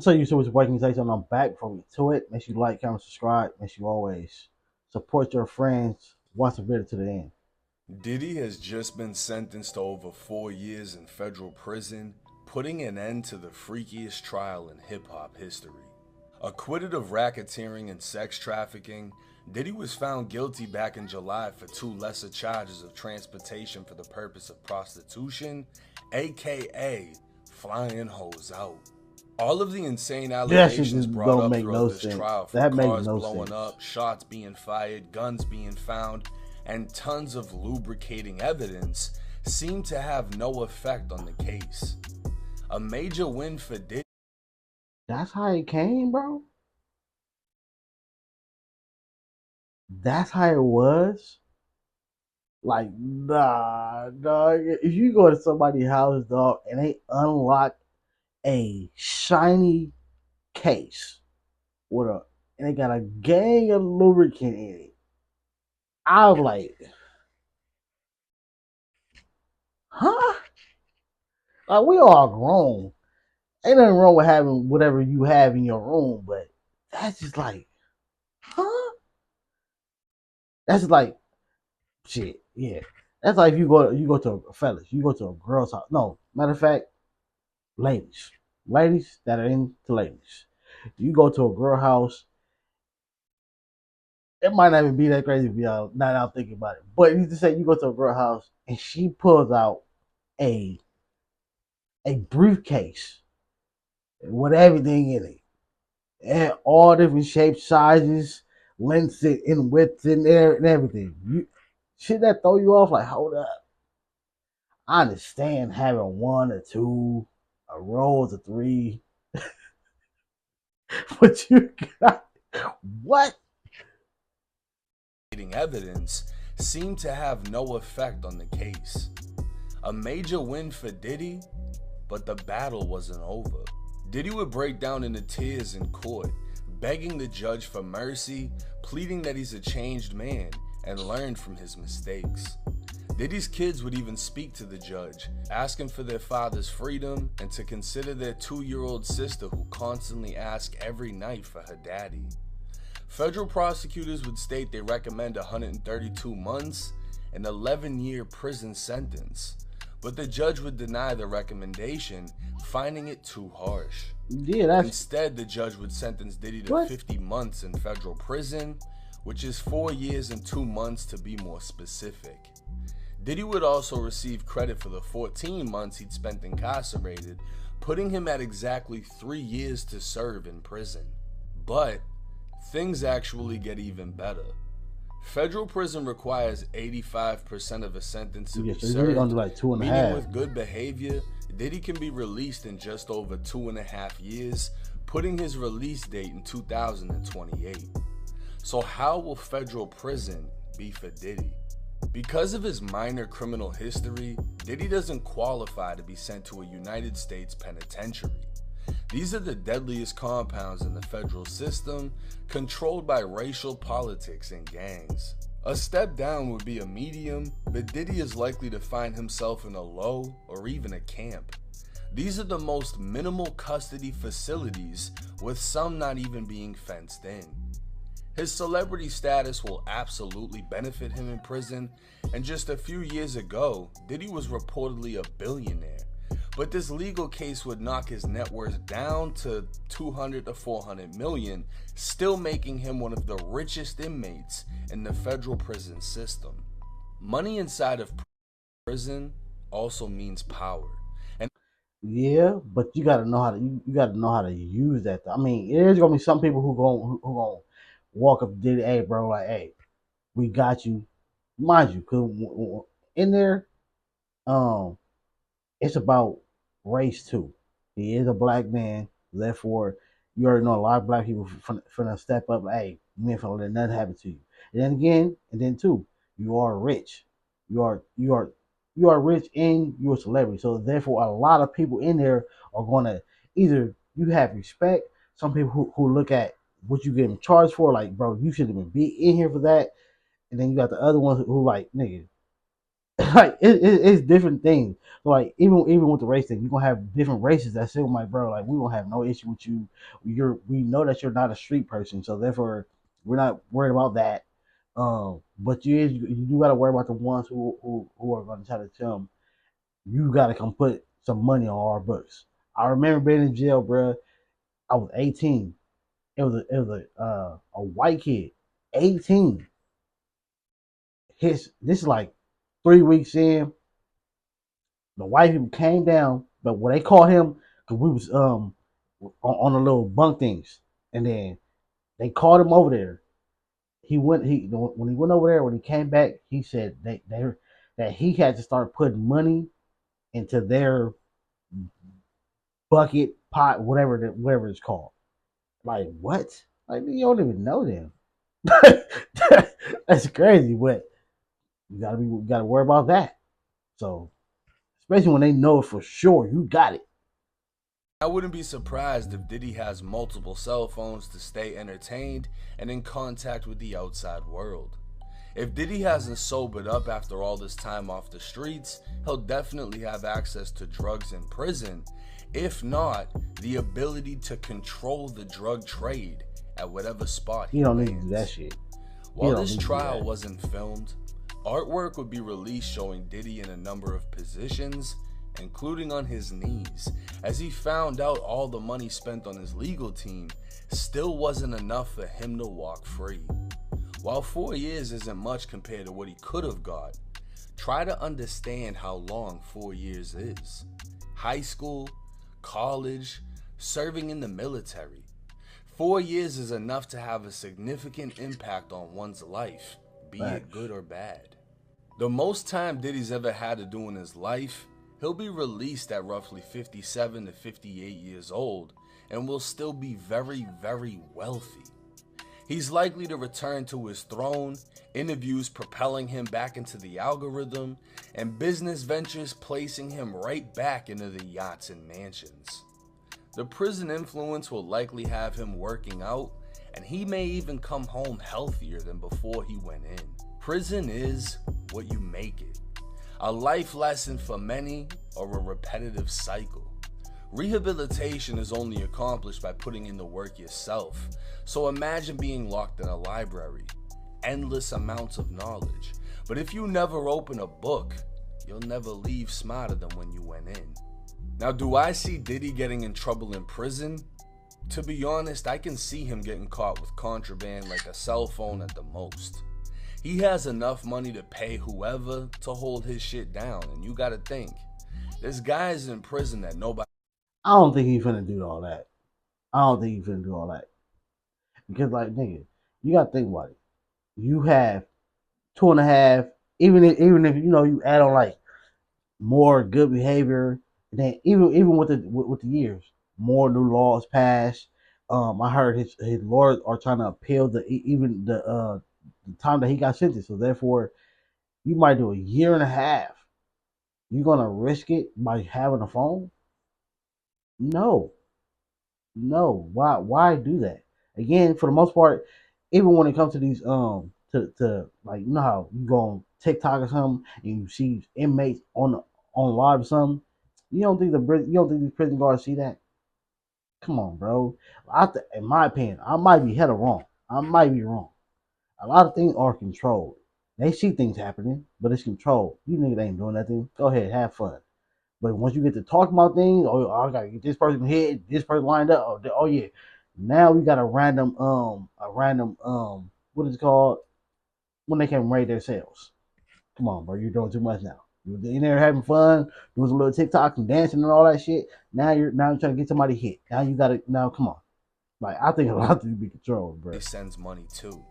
So you see what's breaking say something. I'm back before we get to it. Make sure you like, comment, subscribe. Make sure you always support your friends. Watch the video to the end. Diddy has just been sentenced to over 4 years in federal prison, putting an end to the freakiest trial in hip hop history. Acquitted of racketeering and sex trafficking, Diddy was found guilty back in July for two lesser charges of transportation for the purpose of prostitution, aka flying hoes out. All of the insane That shit allegations just brought don't up make throughout no this sense. trial, from That makes cars no blowing sense. up, shots being fired, guns being found, and tons of lubricating evidence, seem to have no effect on the case. A major win for Diddy. That's how it came, bro. That's how it was. Like, nah, dog. If you go to somebody's house, dog, and they unlock a shiny case with a and they got a gang of lubricant in it, I was like, huh? Like, we all grown. Ain't nothing wrong with having whatever you have in your room, but that's just like, huh? That's just like shit. Yeah. That's like if you go to a fellas, you go to a girl's house. No, matter of fact, ladies. Ladies that are into ladies. You go to a girl house, it might not even be that crazy if y'all not out thinking about it. But you just say you go to a girl house and she pulls out a a briefcase with everything in it. And all different shapes, sizes, lengths and widths and everything. You should that throw you off? Like, hold up. I understand having one or two, a roll of three, but you got what? Evidence seemed to have no effect on the case. A major win for Diddy, but the battle wasn't over. Diddy would break down into tears in court, begging the judge for mercy, pleading that he's a changed man and learned from his mistakes. Diddy's kids would even speak to the judge, asking for their father's freedom and to consider their 2-year-old sister who constantly asked every night for her daddy. Federal prosecutors would state they recommend 132 months, an 11-year prison sentence, but the judge would deny the recommendation, finding it too harsh. Yeah, that's Instead, the judge would sentence Diddy to what? 50 months in federal prison, which is 4 years and 2 months to be more specific. Diddy would also receive credit for the 14 months he'd spent incarcerated, putting him at exactly 3 years to serve in prison. But things actually get even better. Federal prison requires 85% of a sentence to Yeah, be so he's really gonna served, do like two and a meaning half. with good behavior, Diddy can be released in just over 2.5 years, putting his release date in 2028. So how will federal prison be for Diddy? Because of his minor criminal history, Diddy doesn't qualify to be sent to a United States penitentiary. These are the deadliest compounds in the federal system, controlled by racial politics and gangs. A step down would be a medium, but Diddy is likely to find himself in a low or even a camp. These are the most minimal custody facilities, with some not even being fenced in. His celebrity status will absolutely benefit him in prison, and just a few years ago, Diddy was reportedly a billionaire. But this legal case would knock his net worth down to 200 to 400 million, still making him one of the richest inmates in the federal prison system. Money inside of prison also means power. And Yeah, but you gotta know how to you gotta know how to use that. I mean, there's gonna be some people who gonna walk up to Diddy, hey, bro, like, hey, we got you, mind you, cause in there, um, it's about race too. He is a black man, therefore, you already know a lot of black people finna step up. Like, hey, you ain't finna let nothing happen to you. And then again, and then two, you are rich. You are rich and you're a celebrity. So therefore, a lot of people in there are gonna either you have respect. Some people who look at what you getting charged for, like, bro, you shouldn't even be in here for that. And then you got the other ones who like, nigga, like it's different things. Like even with the race thing, you're gonna have different races that say, like, bro, like we don't have no issue with you. We know that you're not a street person, so therefore we're not worried about that. But you do gotta worry about the ones who are gonna try to tell them you gotta come put some money on our books. I remember being in jail, bro. I was 18. It was a white kid, 18. This is like 3 weeks in. The white people came down, but when they caught him, because we was on the little bunk things, and then they caught him over there. When he went over there, when he came back, he said that he had to start putting money into their bucket pot, whatever it's called. Like what? Like you don't even know them. That's crazy, but you gotta worry about that. So especially when they know for sure you got it. I wouldn't be surprised if Diddy has multiple cell phones to stay entertained and in contact with the outside world. If Diddy hasn't sobered up after all this time off the streets, he'll definitely have access to drugs in prison. If not, the ability to control the drug trade at whatever spot he You don't need to do that lands. shit. You While don't this need to do trial that. wasn't filmed, artwork would be released showing Diddy in a number of positions, including on his knees, as he found out all the money spent on his legal team still wasn't enough for him to walk free. While 4 years isn't much compared to what he could have got, try to understand how long 4 years is. High school, college, serving in the military. 4 years is enough to have a significant impact on one's life, be it good or bad. The most time Diddy's ever had to do in his life, he'll be released at roughly 57 to 58 years old and will still be very, very wealthy. He's likely to return to his throne, interviews propelling him back into the algorithm, and business ventures placing him right back into the yachts and mansions. The prison influence will likely have him working out, and he may even come home healthier than before he went in. Prison is what you make it. A life lesson for many, or a repetitive cycle. Rehabilitation is only accomplished by putting in the work yourself. So imagine being locked in a library. Endless amounts of knowledge. But if you never open a book, you'll never leave smarter than when you went in. Now, do I see Diddy getting in trouble in prison? To be honest, I can see him getting caught with contraband like a cell phone at the most. He has enough money to pay whoever to hold his shit down, and you gotta think, this guy is in prison that nobody... I don't think he's finna do all that. I don't think he's finna do all that. Because like nigga, you gotta think about it. You have 2.5, even if you know you add on like more good behavior, then even with the years, more new laws passed. I heard his lawyers are trying to appeal the time that he got sentenced. So therefore, you might do a year and a half. You gonna risk it by having a phone? No, no. Why do that? Again, for the most part, even when it comes to these to like you know how you go on TikTok or something and you see inmates on live or something, you don't think these prison guards see that? Come on, bro. In my opinion, I might be hella wrong. I might be wrong. A lot of things are controlled. They see things happening, but it's controlled. You niggas ain't doing nothing. Go ahead, have fun. But once you get to talk about things, oh, I gotta get this person hit, this person lined up. Oh yeah, now we got a random what is it called when they can rate their sales. Come on, bro, you're doing too much now. You're in there having fun, doing some little TikTok and dancing and all that shit. Now you're trying to get somebody hit. Now come on. Like I think a lot to be controlled, bro. sends money to.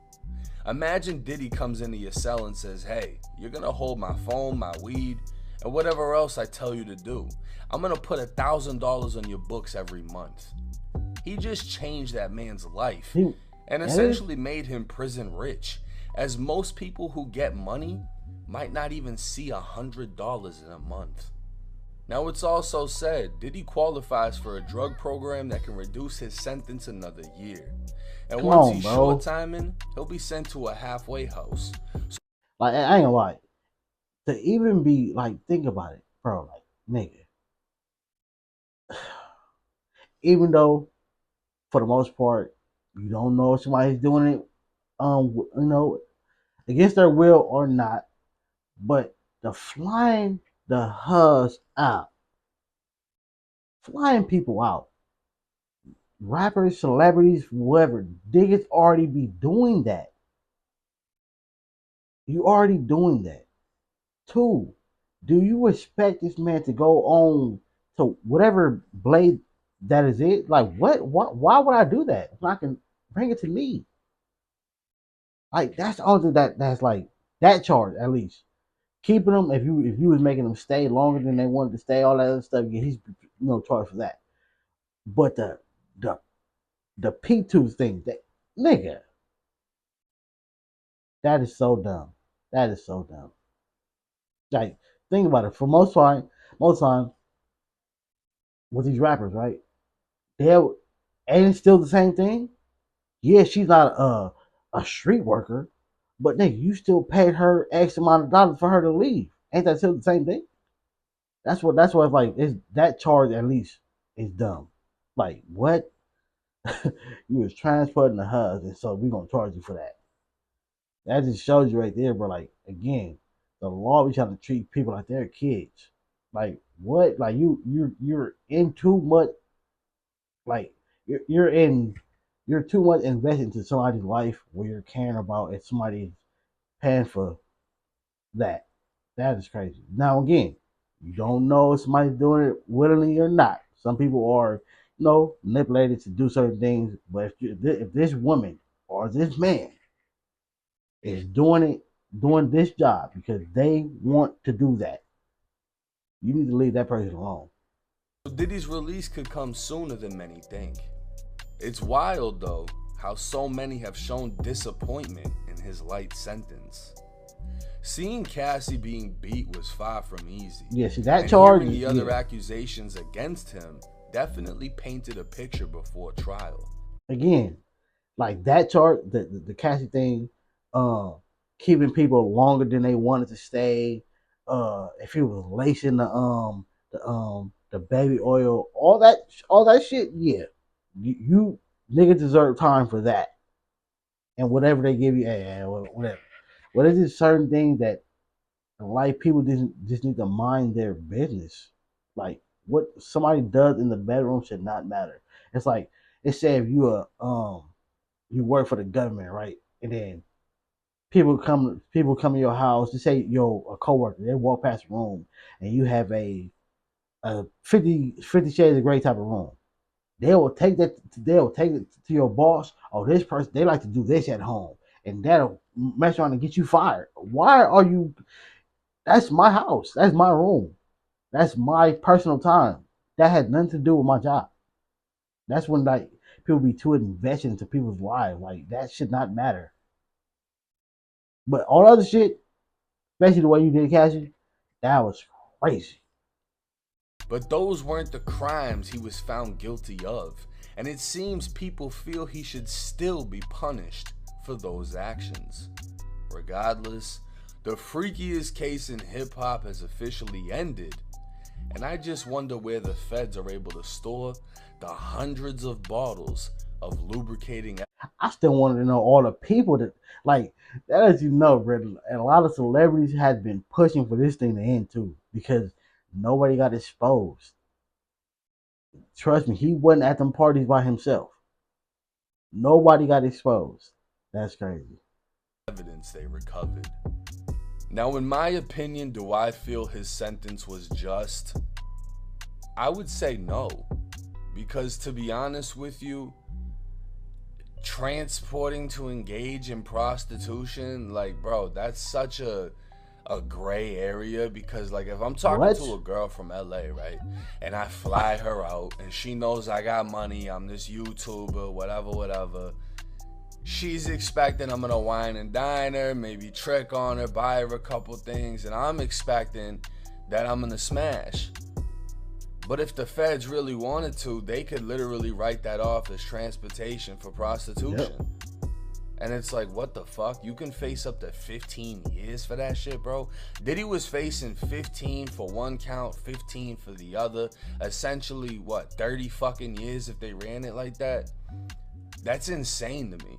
Imagine Diddy comes into your cell and says, hey, you're gonna hold my phone, my weed, and whatever else I tell you to do. I'm gonna put $1,000 on your books every month. He just changed that man's life and essentially made him prison rich, as most people who get money might not even see $100 in a month. Now it's also said Diddy qualifies for a drug program that can reduce his sentence another year. And once he's short timing, he'll be sent to a halfway house. Like I ain't gonna lie. to even be like, think about it, bro. Like, nigga, even though for the most part you don't know if somebody's doing it, against their will or not, but the flying the hus out, flying people out, rappers, celebrities, whoever, niggas already be doing that. You already doing that. Two, do you expect this man to go on to whatever blade that is it? Like what? Why would I do that? If I can bring it to me. Like that's all that's like that charge at least. Keeping them if you was making them stay longer than they wanted to stay, all that other stuff, yeah, he's charged for that. But the the P2 thing, that nigga, that is so dumb. That is so dumb. Like, think about it. For most time with these rappers, right? They'll and it's still the same thing. Yeah, she's not a street worker, but nigga, you still paid her X amount of dollars for her to leave. Ain't that still the same thing? That's what it's like. It's that charge at least is dumb. Like what? You was transporting the husband, so we gonna charge you for that. That just shows you right there, bro. Like again, the law be trying to treat people like they're kids. Like what? Like you're in too much. Like you're too much invested into somebody's life where you're caring about if somebody's paying for that. That is crazy. Now again, you don't know if somebody's doing it willingly or not. Some people are, manipulated to do certain things. But if this woman or this man is doing this job because they want to do that, you need to leave that person alone. Diddy's release could come sooner than many think. It's wild though how so many have shown disappointment in his light sentence. Seeing Cassie being beat was far from easy. Yeah, see that charge. Hearing the other accusations against him definitely painted a picture before trial. Again, like that charge, the Cassie thing, uh, keeping people longer than they wanted to stay. If he was lacing the baby oil, all that shit, yeah, you niggas deserve time for that. And whatever they give you, whatever. But it's just certain things that like people just need to mind their business. Like what somebody does in the bedroom should not matter. It's like it said if you work for the government, right? And then people come to your house. Just say a coworker, they walk past the room and you have a 50 shades of gray type of room. They'll take it to your boss. Oh, this person, they like to do this at home. And that'll mess around and get you fired. Why are you? That's my house. That's my room. That's my personal time. That had nothing to do with my job. That's when like people be too invested into people's lives. Like that should not matter. But all other shit, especially the way you did Cassie, that was crazy. But those weren't the crimes he was found guilty of, and it seems people feel he should still be punished for those actions. Regardless, the freakiest case in hip hop has officially ended, and I just wonder where the feds are able to store the hundreds of bottles of lubricating. I still wanted to know all the people that like that, as you know, bro. And a lot of celebrities had been pushing for this thing to end too, because nobody got exposed. Trust me, he wasn't at them parties by himself. Nobody got exposed. That's crazy. Evidence they recovered. Now, in my opinion, do I feel his sentence was just? I would say no. Because to be honest with you, transporting to engage in prostitution, like, bro, that's such a gray area. Because like if I'm talking to a girl from LA, right, and I fly her out and she knows I got money, I'm this YouTuber, whatever, she's expecting I'm gonna wine and dine her, maybe trick on her, buy her a couple things, and I'm expecting that I'm gonna smash. But if the feds really wanted to, they could literally write that off as transportation for prostitution. Yep. And it's like, what the fuck? You can face up to 15 years for that shit, bro. Diddy was facing 15 for one count, 15 for the other. Essentially, what, 30 fucking years if they ran it like that? That's insane to me.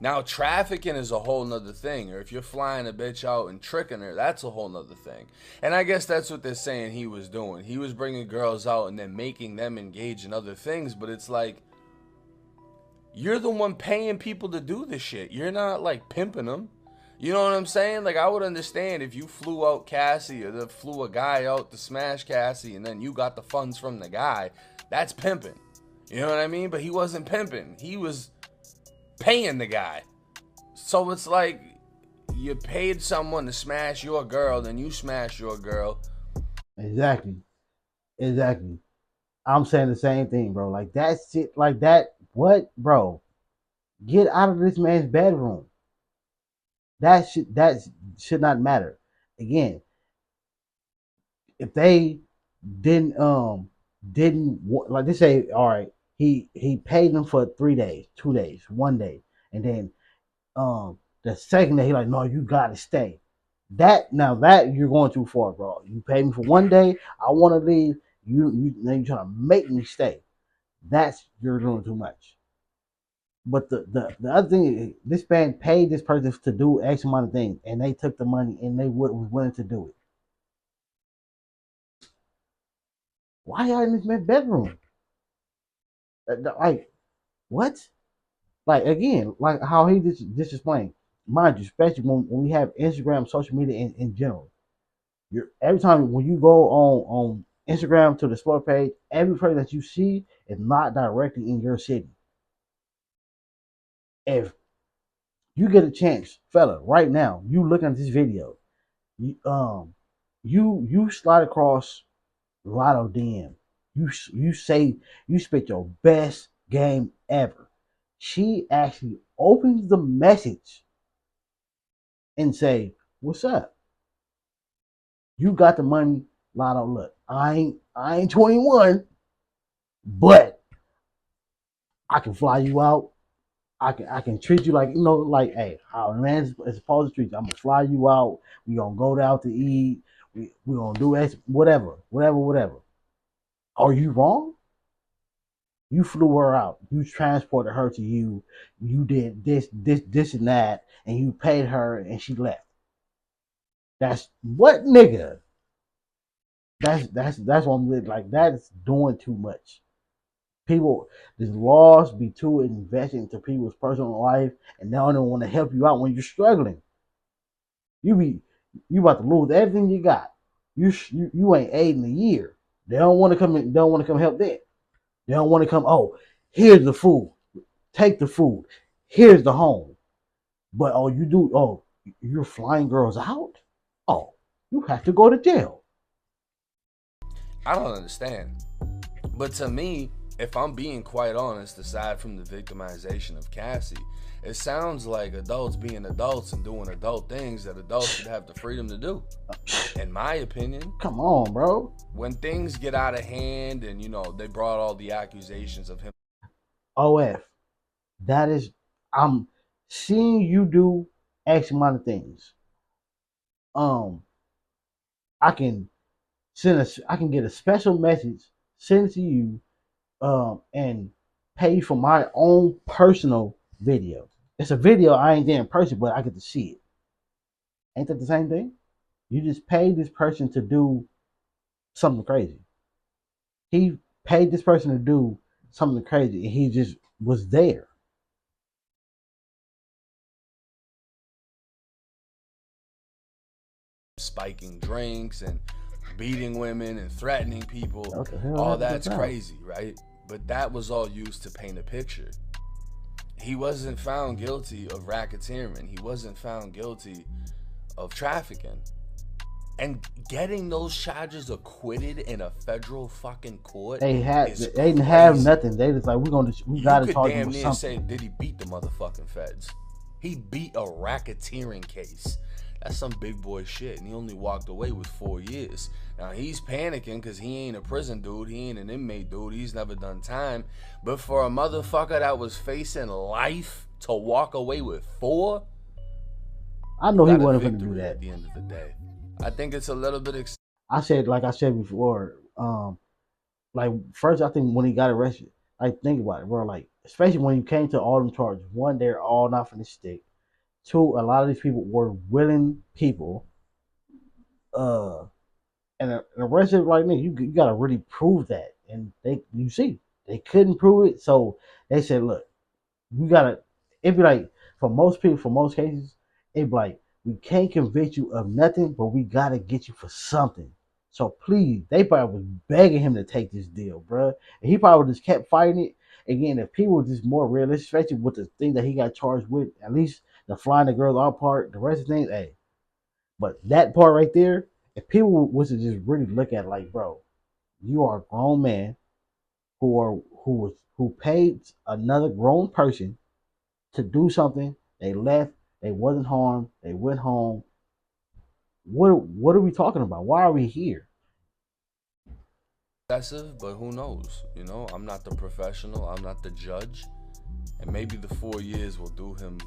Now, trafficking is a whole nother thing. Or if you're flying a bitch out and tricking her, that's a whole nother thing. And I guess that's what they're saying he was doing. He was bringing girls out and then making them engage in other things. But it's like, you're the one paying people to do this shit. You're not, like, pimping them. You know what I'm saying? Like, I would understand if you flew out Cassie or flew a guy out to smash Cassie and then you got the funds from the guy. That's pimping. You know what I mean? But he wasn't pimping. He was paying the guy. So it's like, you paid someone to smash your girl, then you smash your girl. Exactly. I'm saying the same thing, bro. Like that shit, like that. What, bro? Get out of this man's bedroom. That should not matter. Again, if they didn't like they say, all right, he paid them for 3 days, 2 days, 1 day, and then the second day he like, no, you gotta stay. That you're going too far, bro. You paid me for 1 day, I want to leave. Now you're trying to make me stay. You're doing too much. But the other thing is, this man paid this person to do X amount of things, and they took the money and they was willing to do it. Why y'all in this man's bedroom? Like what? Like again, like how he just explained. Mind you, especially when we have Instagram, social media in general. Every time when you go on Instagram to the explore page, every person that you see is not directly in your city. If you get a chance, fella, right now, you look at this video, you slide across Lotto DM. You say you spit your best game ever. She actually opens the message and say, "What's up? You got the money, Lotto. Look, I ain't 21, but I can fly you out. I can treat you like, like, hey, how a man is supposed to treat you. I'm gonna fly you out. We gonna go out to eat. We gonna do X, whatever. Are you wrong? You flew her out. You transported her to you. You did this, and that, and you paid her, and she left. That's what, nigga. That's what I'm like. That's doing too much. People, these laws be too invested into people's personal life, and they don't want to help you out when you're struggling. You about to lose everything you got. You ain't aiding a year. They don't want to come in. They don't want to come help them. They don't want to come. Oh, here's the food. Take the food. Here's the home. But you're flying girls out. Oh, you have to go to jail. I don't understand. But to me, if I'm being quite honest, aside from the victimization of Cassie, it sounds like adults being adults and doing adult things that adults should have the freedom to do. In my opinion. Come on, bro. When things get out of hand and, they brought all the accusations of him. OF, I'm seeing you do X amount of things. I can get a special message sent to you, and pay for my own personal video. It's a video I ain't there in person, but I get to see it. Ain't that the same thing? You just paid this person to do something crazy. He paid this person to do something crazy, and he just was there. Spiking drinks and beating women and threatening people. Hell, all that's crazy, right? But that was all used to paint a picture. He wasn't found guilty of racketeering. He wasn't found guilty of trafficking. And getting those charges acquitted in a federal fucking court, they didn't have nothing. They just like, we gotta charge him with something. You could damn near say, did he beat the motherfucking feds? He beat a racketeering case. That's some big boy shit, and he only walked away with 4 years. Now, he's panicking because he ain't a prison dude. He ain't an inmate dude. He's never done time. But for a motherfucker that was facing life to walk away with 4, I you know he got a wasn't gonna do victory that. at the end of the day. I think it's a little bit Like I said before, like first I think when he got arrested, like think about it, bro. Like especially when you came to all them charges. One, they're all not finna stick. Two, a lot of these people were willing people. Uh, and the rest of it, like nigga, you gotta really prove that, and you see they couldn't prove it, so they said, look, you gotta. It'd be like for most people, for most cases, it'd be like we can't convict you of nothing, but we gotta get you for something. So please, they probably was begging him to take this deal, bro, and he probably just kept fighting it. Again, if people were just more realistic, especially with the thing that he got charged with, at least the flying the girls out part, the rest of the things, hey, but that part right there, if people was to just really look at it like, bro, you are a grown man who paid another grown person to do something. They left. They wasn't harmed. They went home. What are we talking about? Why are we here? excessive, but who knows? You know, I'm not the professional, I'm not the judge. And maybe the 4 years will do him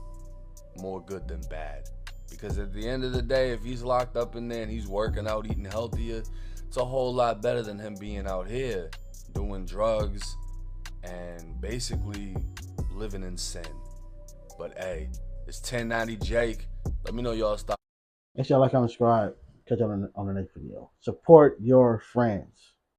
more good than bad. Because at the end of the day, if he's locked up in there and he's working out, eating healthier, it's a whole lot better than him being out here doing drugs and basically living in sin. But hey, it's 1090 Jake. Let me know y'all stop. Make sure y'all like, comment, subscribe. Catch you on the next video. Support your friends.